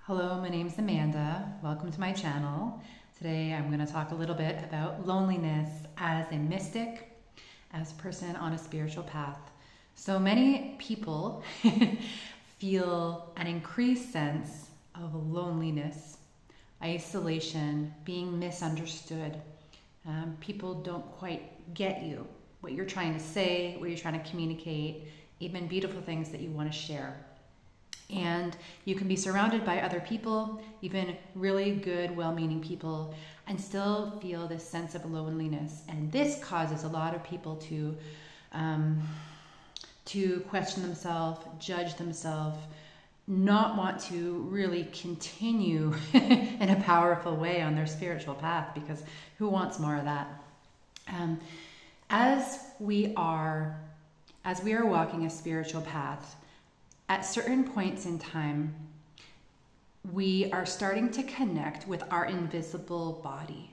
Hello, my name's Amanda. Welcome to my channel. Today I'm going to talk a little bit about loneliness as a mystic, as a person on a spiritual path. So many people feel an increased sense of loneliness, isolation, being misunderstood. People don't quite get you, what you're trying to say, what you're trying to communicate, even beautiful things that you want to share. And you can be surrounded by other people, even really good, well-meaning people, and still feel this sense of loneliness. And this causes a lot of people to question themselves, judge themselves, not want to really continue in a powerful way on their spiritual path, because who wants more of that? As we are walking a spiritual path, at certain points in time, we are starting to connect with our invisible body,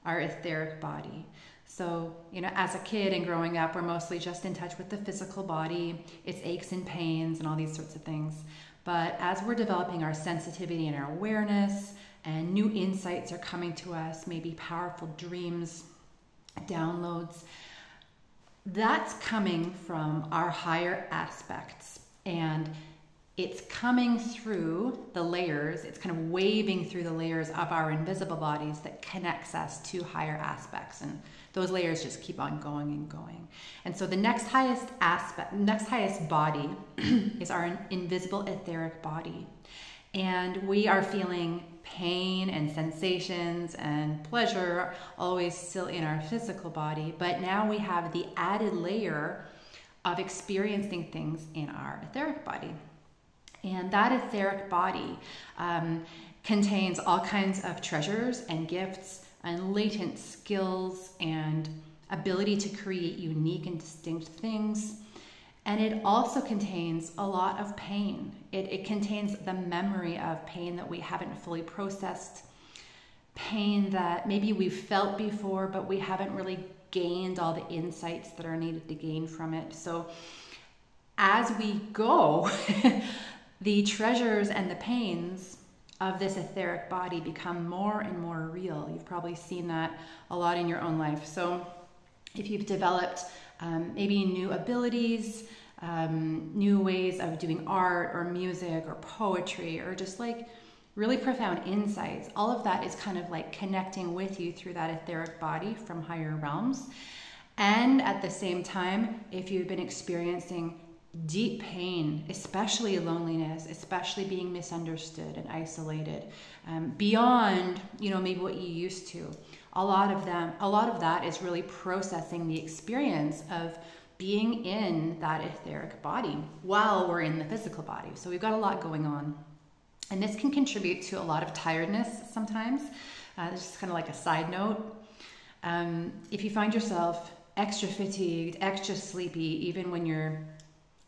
our etheric body. So, as a kid and growing up, we're mostly just in touch with the physical body, its aches and pains and all these sorts of things. But as we're developing our sensitivity and our awareness, and new insights are coming to us, maybe powerful dreams, downloads, that's coming from our higher aspects. And it's coming through the layers, it's kind of waving through the layers of our invisible bodies that connects us to higher aspects. And those layers just keep on going and going. And so the next highest body is our invisible etheric body. And we are feeling pain and sensations and pleasure always still in our physical body, but now we have the added layer of experiencing things in our etheric body. And that etheric body contains all kinds of treasures and gifts and latent skills and ability to create unique and distinct things. And it also contains a lot of pain. It contains the memory of pain that we haven't fully processed, pain that maybe we've felt before, but we haven't really gained all the insights that are needed to gain from it. So as we go, the treasures and the pains of this etheric body become more and more real. You've probably seen that a lot in your own life. So if you've developed maybe new abilities, new ways of doing art or music or poetry, or just like really profound insights, all of that is kind of like connecting with you through that etheric body from higher realms. And at the same time, if you've been experiencing deep pain, especially loneliness, especially being misunderstood and isolated, beyond, maybe what you used to, a lot of that is really processing the experience of being in that etheric body while we're in the physical body. So we've got a lot going on. And this can contribute to a lot of tiredness sometimes. This is kind of like a side note. If you find yourself extra fatigued, extra sleepy, even when you're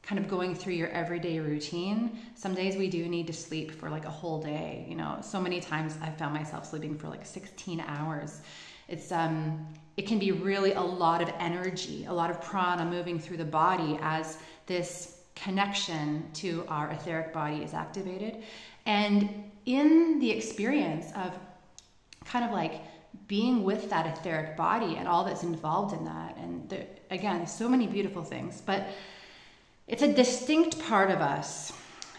kind of going through your everyday routine, some days we do need to sleep for like a whole day. So many times I've found myself sleeping for like 16 hours. It can be really a lot of energy, a lot of prana moving through the body as this connection to our etheric body is activated. And in the experience of kind of like being with that etheric body and all that's involved in that, and again, so many beautiful things, but it's a distinct part of us.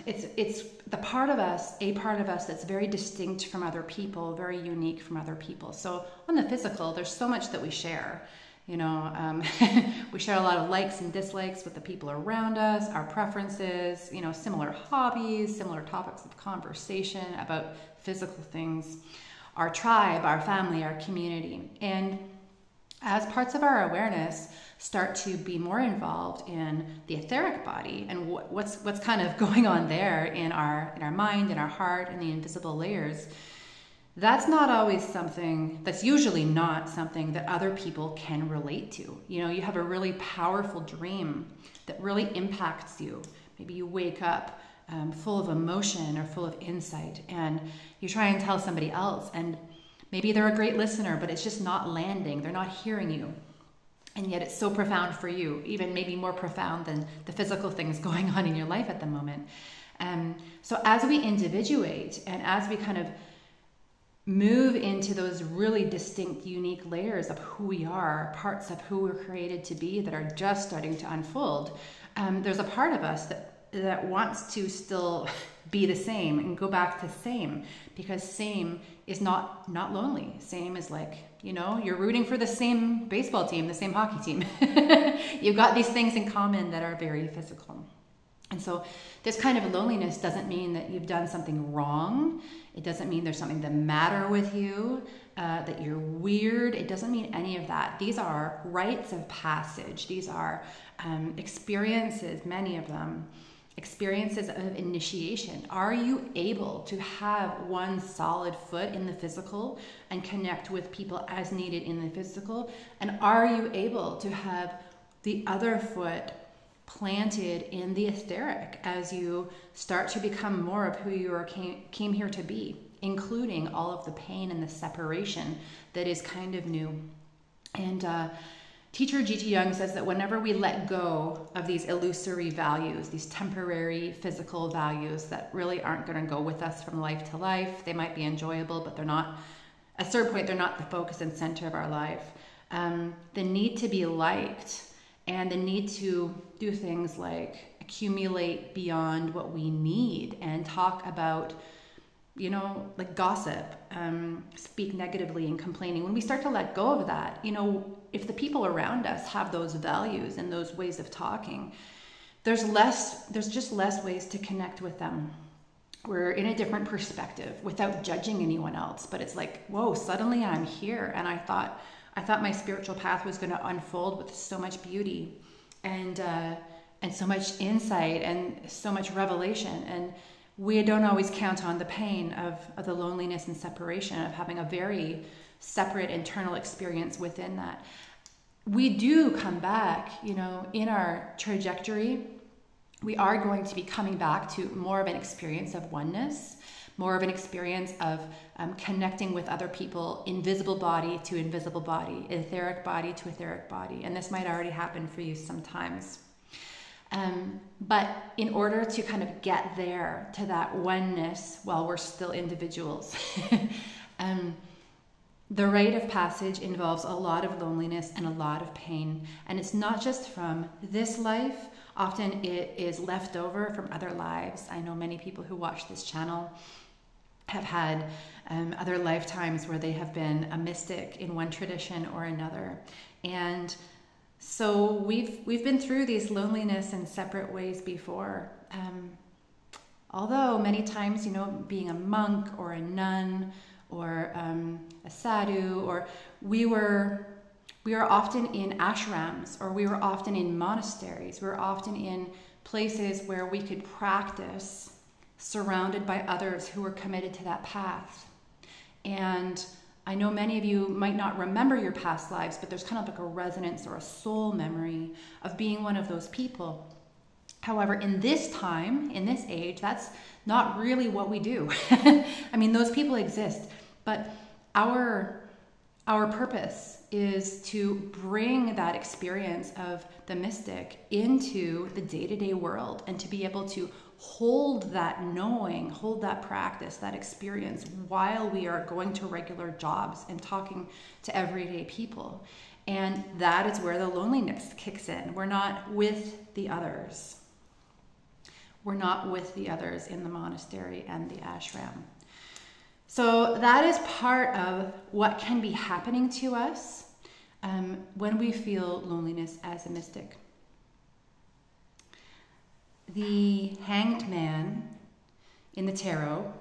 It's the part of us, a part of us that's very distinct from other people, very unique from other people. So on the physical, there's so much that we share. We share a lot of likes and dislikes with the people around us, our preferences, similar hobbies, similar topics of conversation about physical things, our tribe, our family, our community. And as parts of our awareness start to be more involved in the etheric body and what's kind of going on there in our mind, in our heart, in the invisible layers, that's usually not something that other people can relate to. You have a really powerful dream that really impacts you. Maybe you wake up full of emotion or full of insight, and you try and tell somebody else, and maybe they're a great listener, but it's just not landing. They're not hearing you. And yet it's so profound for you, even maybe more profound than the physical things going on in your life at the moment. So as we individuate and as we kind of move into those really distinct, unique layers of who we are, parts of who we're created to be that are just starting to unfold, there's a part of us that wants to still be the same and go back to same, because same is not lonely. Same is like, you know, you're rooting for the same baseball team, the same hockey team. You've got these things in common that are very physical. And so this kind of loneliness doesn't mean that you've done something wrong. It doesn't mean there's something the matter with you, that you're weird. It doesn't mean any of that. These are rites of passage. These are experiences, many of them, experiences of initiation. Are you able to have one solid foot in the physical and connect with people as needed in the physical? And are you able to have the other foot planted in the etheric as you start to become more of who you came here to be, including all of the pain and the separation that is kind of new? And teacher G.T. Young says that whenever we let go of these illusory values, these temporary physical values that really aren't going to go with us from life to life, they might be enjoyable, but they're not, at a certain point, they're not the focus and center of our life. The need to be liked and the need to do things like accumulate beyond what we need and talk about, you know, like gossip, speak negatively and complaining. When we start to let go of that, you know, if the people around us have those values and those ways of talking, there's just less ways to connect with them. We're in a different perspective without judging anyone else. But it's like, whoa, suddenly I'm here. And I thought my spiritual path was going to unfold with so much beauty and so much insight and so much revelation. And we don't always count on the pain of the loneliness and separation, of having a very separate internal experience within that. We do come back, you know, in our trajectory. We are going to be coming back to more of an experience of oneness, more of an experience of connecting with other people, invisible body to invisible body, etheric body to etheric body. And this might already happen for you sometimes. But in order to kind of get there to that oneness while we're still individuals, the rite of passage involves a lot of loneliness and a lot of pain. And it's not just from this life. Often it is left over from other lives. I know many people who watch this channel have had other lifetimes where they have been a mystic in one tradition or another. And so we've been through these loneliness in separate ways before. Although many times, you know, being a monk or a nun or a sadhu, or we were often in ashrams, or we were often in monasteries. We were often in places where we could practice surrounded by others who were committed to that path. And I know many of you might not remember your past lives, but there's kind of like a resonance or a soul memory of being one of those people. However, in this time, in this age, that's not really what we do. I mean, those people exist, but our purpose is to bring that experience of the mystic into the day-to-day world and to be able to hold that knowing, hold that practice, that experience while we are going to regular jobs and talking to everyday people. And that is where the loneliness kicks in. We're not with the others. We're not with the others in the monastery and the ashram. So that is part of what can be happening to us when we feel loneliness as a mystic. The Hanged Man in the tarot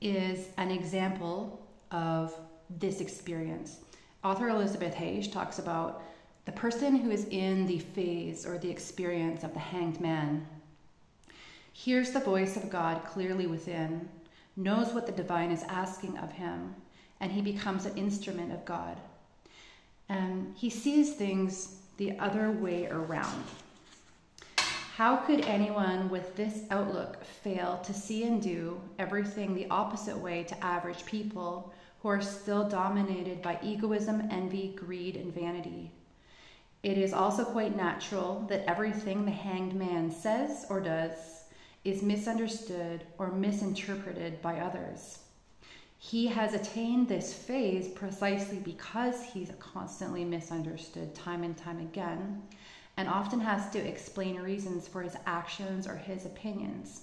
is an example of this experience. Author Elizabeth Hage talks about the person who is in the phase or the experience of the hanged man hears the voice of God clearly within, knows what the divine is asking of him, and he becomes an instrument of God. He sees things the other way around. How could anyone with this outlook fail to see and do everything the opposite way to average people who are still dominated by egoism, envy, greed, and vanity? It is also quite natural that everything the hanged man says or does is misunderstood or misinterpreted by others. He has attained this phase precisely because he's constantly misunderstood time and time again, and often has to explain reasons for his actions or his opinions.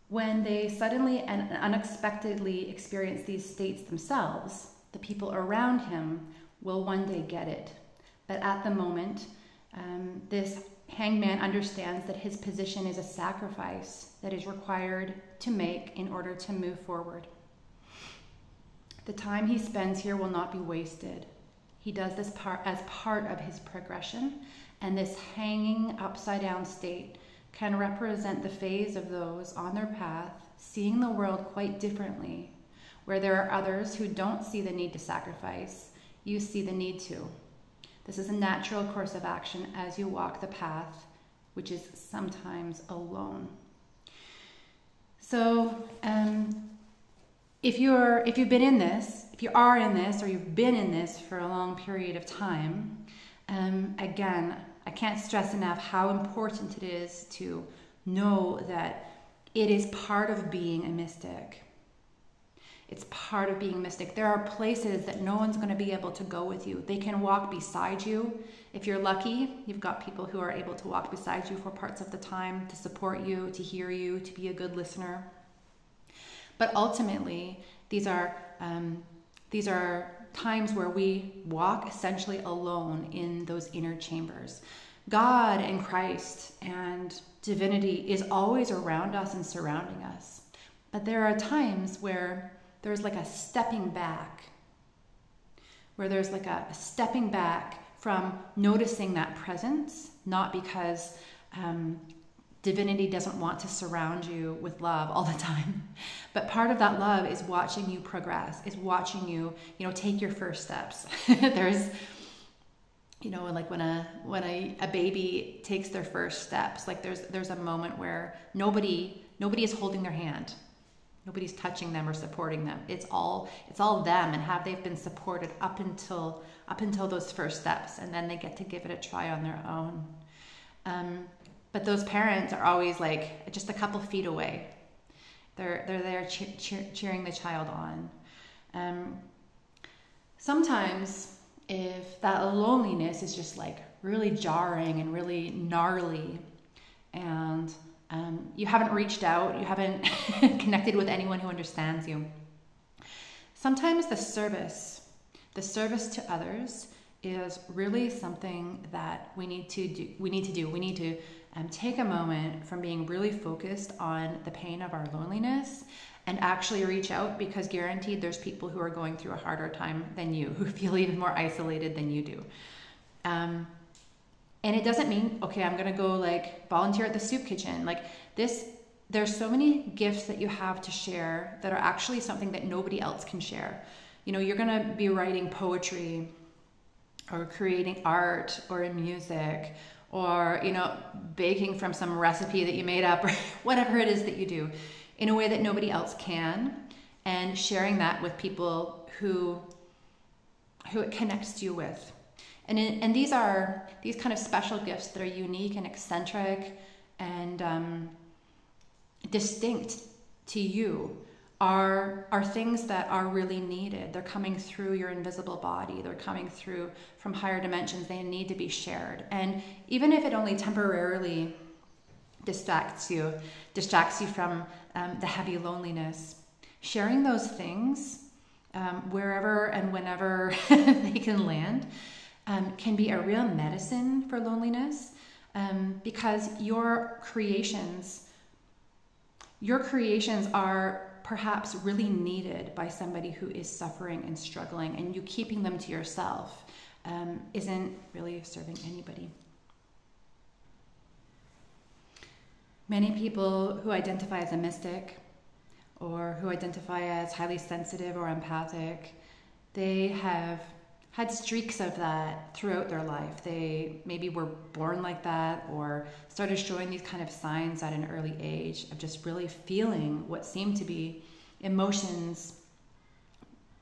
When they suddenly and unexpectedly experience these states themselves, the people around him will one day get it. But at the moment, this hangman understands that his position is a sacrifice that is required to make in order to move forward. The time he spends here will not be wasted. He does this as part of his progression, and this hanging upside down state can represent the phase of those on their path seeing the world quite differently. Where there are others who don't see the need to sacrifice, you see the need to. This is a natural course of action as you walk the path, which is sometimes alone. So, if you are in this, or you've been in this for a long period of time, again, I can't stress enough how important it is to know that it is part of being a mystic. It's part of being a mystic. There are places that no one's going to be able to go with you. They can walk beside you. If you're lucky, you've got people who are able to walk beside you for parts of the time, to support you, to hear you, to be a good listener. But ultimately, these are times where we walk essentially alone in those inner chambers. God and Christ and divinity is always around us and surrounding us. But there are times where there's like a stepping back, from noticing that presence, not because divinity doesn't want to surround you with love all the time. But part of that love is watching you progress, is watching you, take your first steps. There's, like when a baby takes their first steps, like there's a moment where nobody is holding their hand. Nobody's touching them or supporting them. It's all them, and how they've been supported up until those first steps, and then they get to give it a try on their own. But those parents are always like just a couple feet away. They're there cheering the child on. Sometimes, if that loneliness is just like really jarring and really gnarly, and you haven't reached out, you haven't connected with anyone who understands you, sometimes the service to others is really something that we need to do. We need to take a moment from being really focused on the pain of our loneliness and actually reach out, because guaranteed there's people who are going through a harder time than you, who feel even more isolated than you do. And it doesn't mean, okay, I'm going to go like volunteer at the soup kitchen. Like this, there's so many gifts that you have to share that are actually something that nobody else can share. You're going to be writing poetry or creating art or music, or, baking from some recipe that you made up, or whatever it is that you do in a way that nobody else can, and sharing that with people who it connects you with. And these are these kind of special gifts that are unique and eccentric and distinct to you are things that are really needed. They're coming through your invisible body. They're coming through from higher dimensions. They need to be shared. And even if it only temporarily distracts you from the heavy loneliness, sharing those things wherever and whenever they can land can be a real medicine for loneliness, because your creations are perhaps really needed by somebody who is suffering and struggling, and you keeping them to yourself isn't really serving anybody. Many people who identify as a mystic, or who identify as highly sensitive or empathic, they have had streaks of that throughout their life. They maybe were born like that, or started showing these kind of signs at an early age of just really feeling what seemed to be emotions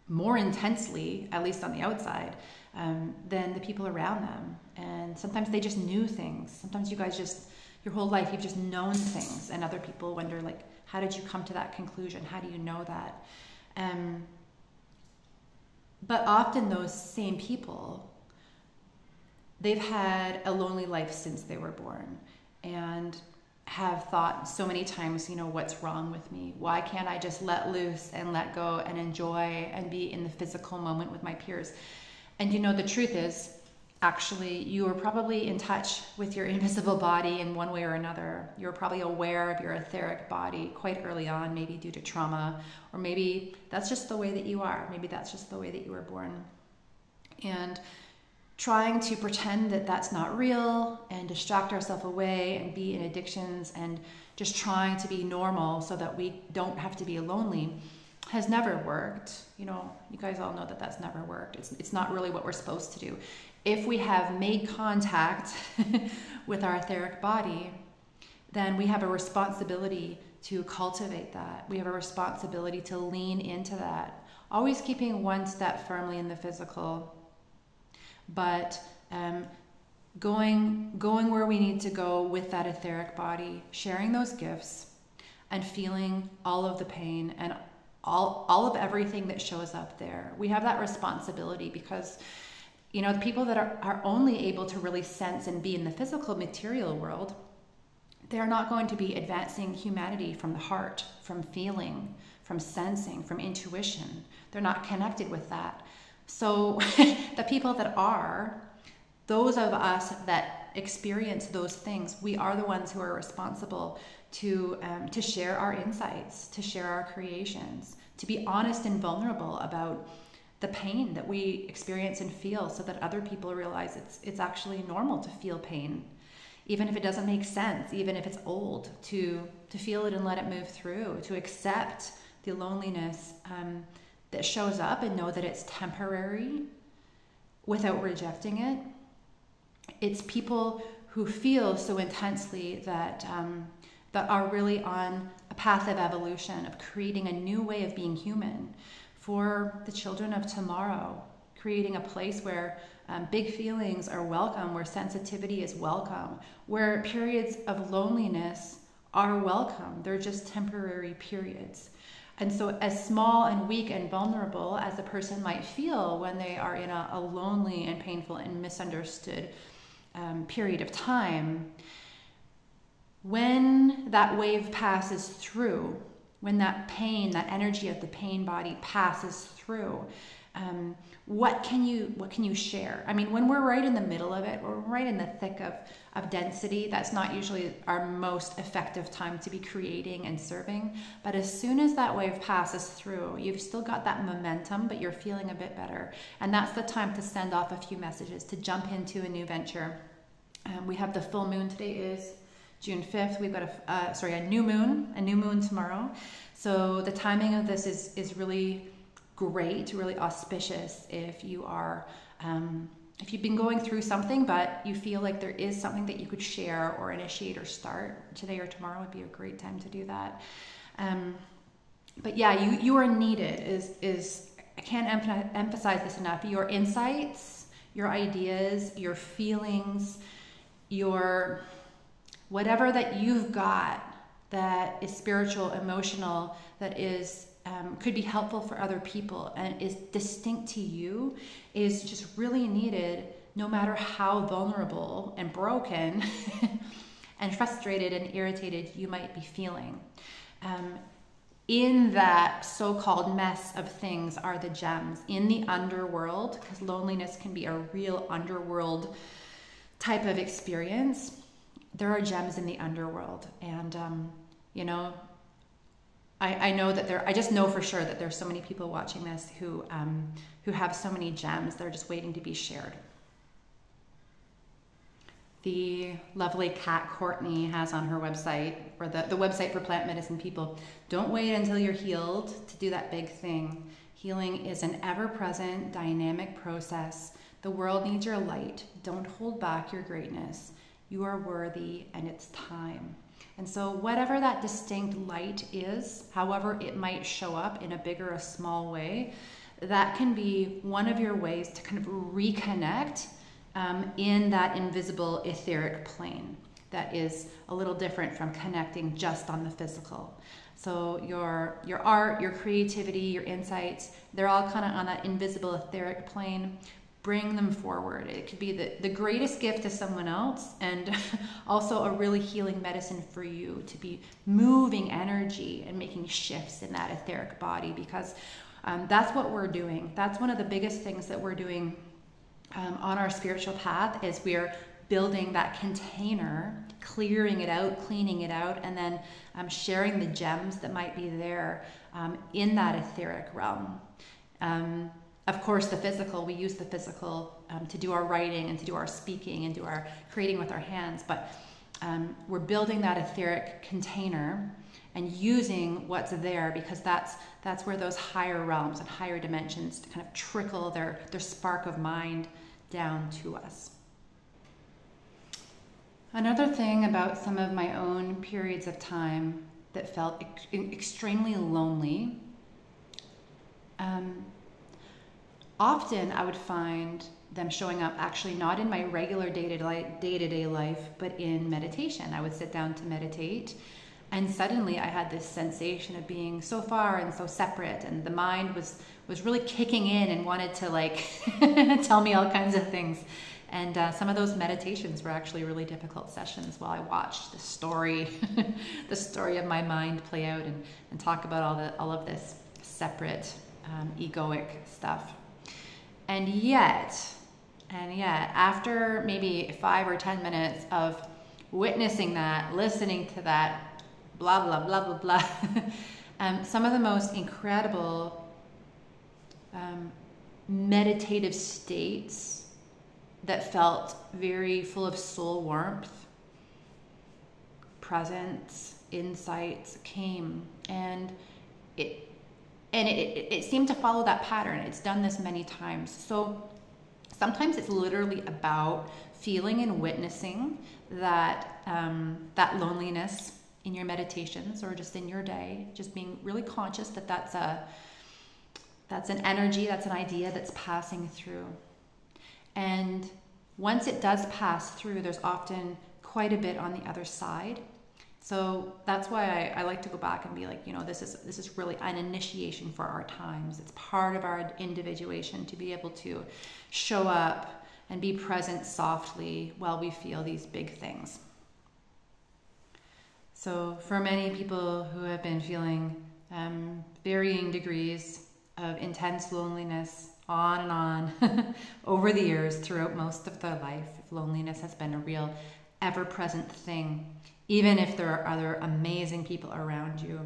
more intensely, at least on the outside, than the people around them. And sometimes they just knew things. Sometimes you guys just, your whole life, you've just known things, and other people wonder, like, how did you come to that conclusion? How do you know that? But often those same people, they've had a lonely life since they were born, and have thought so many times, you know, what's wrong with me? Why can't I just let loose and let go and enjoy and be in the physical moment with my peers? And you know, the truth is, actually, you are probably in touch with your invisible body in one way or another. You're probably aware of your etheric body quite early on, maybe due to trauma, or maybe that's just the way that you are. Maybe that's just the way that you were born. And trying to pretend that that's not real and distract ourselves away and be in addictions and just trying to be normal so that we don't have to be lonely has never worked. You know, you guys all know that that's never worked. It's not really what we're supposed to do. If we have made contact with our etheric body, then we have a responsibility to cultivate that. We have a responsibility to lean into that, always keeping one step firmly in the physical, but going where we need to go with that etheric body, sharing those gifts and feeling all of the pain and all of everything that shows up there. We have that responsibility because, you know, the people that are only able to really sense and be in the physical material world, they're not going to be advancing humanity from the heart, from feeling, from sensing, from intuition. They're not connected with that. So the people that are, those of us that experience those things, we are the ones who are responsible to share our insights, to share our creations, to be honest and vulnerable about the pain that we experience and feel, so that other people realize it's actually normal to feel pain, even if it doesn't make sense, even if it's old, to feel it and let it move through, to accept the loneliness that shows up and know that it's temporary without rejecting it. It's people who feel so intensely that are really on a path of evolution, of creating a new way of being human for the children of tomorrow, creating a place where big feelings are welcome, where sensitivity is welcome, where periods of loneliness are welcome. They're just temporary periods. And so as small and weak and vulnerable as a person might feel when they are in a lonely and painful and misunderstood period of time, when that wave passes through, when that pain, that energy of the pain body passes through, what can you share? I mean, when we're right in the middle of it, we're right in the thick of density, that's not usually our most effective time to be creating and serving. But as soon as that wave passes through, you've still got that momentum, but you're feeling a bit better. And that's the time to send off a few messages, to jump into a new venture. We have the full moon. Today is June 5th. We've got a new moon tomorrow. So the timing of this is really great, really auspicious if you are, if you've been going through something, but you feel like there is something that you could share or initiate or start. Today or tomorrow would be a great time to do that. But yeah, you are needed. I can't emphasize this enough. Your insights, your ideas, your feelings, your whatever that you've got that is spiritual, emotional, that is could be helpful for other people and is distinct to you, is just really needed, no matter how vulnerable and broken and frustrated and irritated you might be feeling. In that so-called mess of things are the gems. In the underworld, because loneliness can be a real underworld type of experience, there are gems in the underworld. And, you know, I know that I just know for sure that there's so many people watching this who have so many gems that are just waiting to be shared. The lovely Kat Courtney has on her website, or the website for plant medicine people, don't wait until you're healed to do that big thing. Healing is an ever-present, dynamic process. The world needs your light. Don't hold back your greatness. You are worthy, and it's time. And so whatever that distinct light is, however it might show up in a big or a small way, that can be one of your ways to kind of reconnect in that invisible etheric plane that is a little different from connecting just on the physical. So your art, your creativity, your insights, they're all kind of on that invisible etheric plane. Bring them forward. It could be the greatest gift to someone else, and also a really healing medicine for you to be moving energy and making shifts in that etheric body, because that's what we're doing. That's one of the biggest things that we're doing on our spiritual path, is we're building that container, clearing it out, cleaning it out, and then sharing the gems that might be there in that etheric realm. Of course, the physical, we use the physical to do our writing and to do our speaking and do our creating with our hands, but we're building that etheric container and using what's there, because that's where those higher realms and higher dimensions kind of trickle their spark of mind down to us. Another thing about some of my own periods of time that felt extremely lonely, often I would find them showing up actually not in my regular day-to-day life, but in meditation. I would sit down to meditate, and suddenly I had this sensation of being so far and so separate, and the mind was really kicking in and wanted to like tell me all kinds of things. And some of those meditations were actually really difficult sessions while I watched the story of my mind play out and talk about all of this separate, egoic stuff. And yet, after maybe 5 or 10 minutes of witnessing that, listening to that, blah, blah, blah, blah, blah, some of the most incredible meditative states that felt very full of soul warmth, presence, insights came, and it seemed to follow that pattern. It's done this many times. So sometimes it's literally about feeling and witnessing that that loneliness in your meditations or just in your day, just being really conscious that that's an energy, that's an idea that's passing through. And once it does pass through, there's often quite a bit on the other side. So that's why I like to go back and be like, this is really an initiation for our times. It's part of our individuation to be able to show up and be present softly while we feel these big things. So for many people who have been feeling varying degrees of intense loneliness on and on over the years, throughout most of their life, loneliness has been a real ever-present thing. Even if there are other amazing people around you,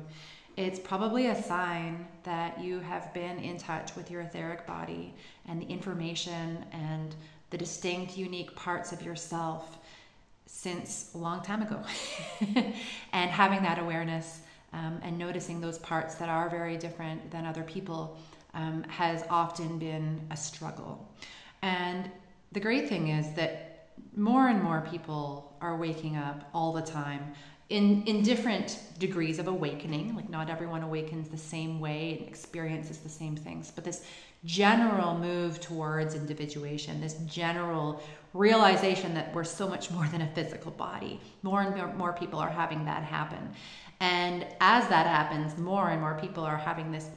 it's probably a sign that you have been in touch with your etheric body and the information and the distinct, unique parts of yourself since a long time ago. And having that awareness and noticing those parts that are very different than other people has often been a struggle. And the great thing is that more and more people are waking up all the time in different degrees of awakening. Like, not everyone awakens the same way and experiences the same things, but this general move towards individuation, this general realization that we're so much more than a physical body. More and more people are having that happen. And as that happens, more and more people are having this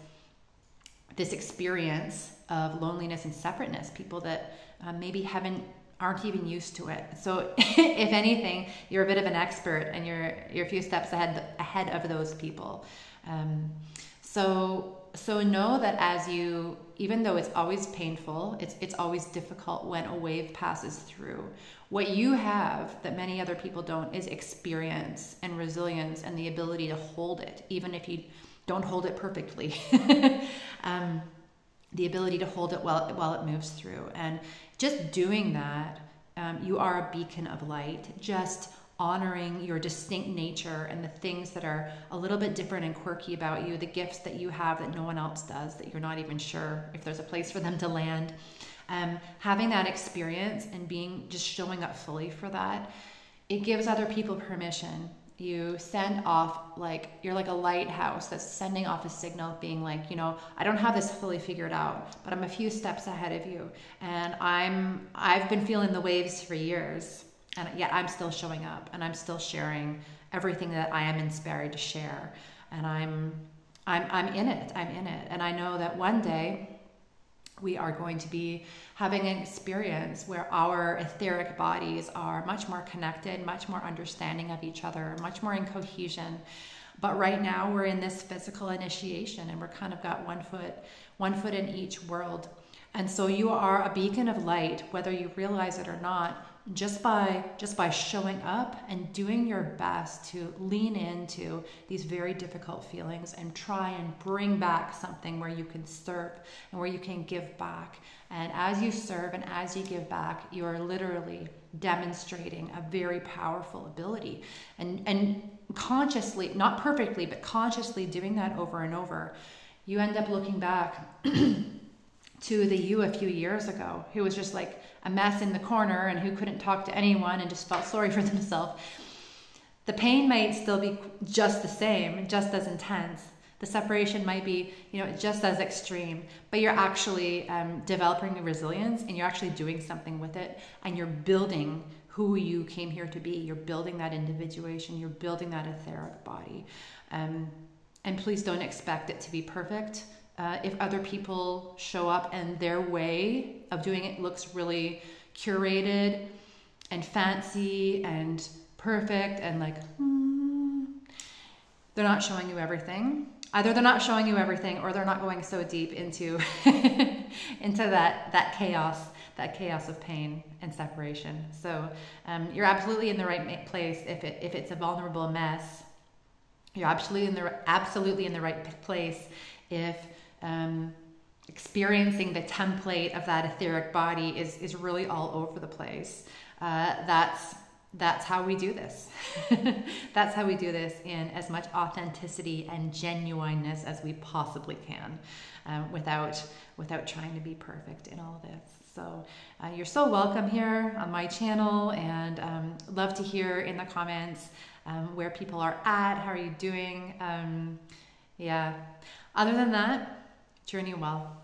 experience of loneliness and separateness, people that maybe aren't even used to it. So if anything, you're a bit of an expert and you're a few steps ahead of those people. So know that even though it's always painful, it's always difficult when a wave passes through. What you have that many other people don't is experience and resilience and the ability to hold it, even if you don't hold it perfectly. The ability to hold it while it moves through. And just doing that, you are a beacon of light, just honoring your distinct nature and the things that are a little bit different and quirky about you, the gifts that you have that no one else does, that you're not even sure if there's a place for them to land. Having that experience and just showing up fully for that, it gives other people permission you send off, like, you're like a lighthouse that's sending off a signal being like, you know, I don't have this fully figured out, but I'm a few steps ahead of you. And I've been feeling the waves for years, and yet I'm still showing up, and I'm still sharing everything that I am inspired to share. And I'm in it. I'm in it. And I know that one day we are going to be having an experience where our etheric bodies are much more connected, much more understanding of each other, much more in cohesion. But right now we're in this physical initiation, and we're kind of got one foot in each world. And so you are a beacon of light, whether you realize it or not, just by showing up and doing your best to lean into these very difficult feelings and try and bring back something where you can serve and where you can give back. And as you serve and as you give back, you are literally demonstrating a very powerful ability. And consciously, not perfectly, but consciously doing that over and over, you end up looking back to the you a few years ago, who was just like a mess in the corner and who couldn't talk to anyone and just felt sorry for themselves. The pain might still be just the same, just as intense. The separation might be, you know, just as extreme, but you're actually developing resilience, and you're actually doing something with it, and you're building who you came here to be. You're building that individuation. You're building that etheric body. And please don't expect it to be perfect. If other people show up and their way of doing it looks really curated and fancy and perfect and like, they're not showing you everything. Either they're not showing you everything, or they're not going so deep into into that chaos of pain and separation. So you're absolutely in the right place if it's a vulnerable mess. You're absolutely in the right place if experiencing the template of that etheric body is really all over the place. That's how we do this. That's how we do this in as much authenticity and genuineness as we possibly can, without trying to be perfect in all of this. So you're so welcome here on my channel, and love to hear in the comments where people are at. How are you doing? Yeah. Other than that, journey well.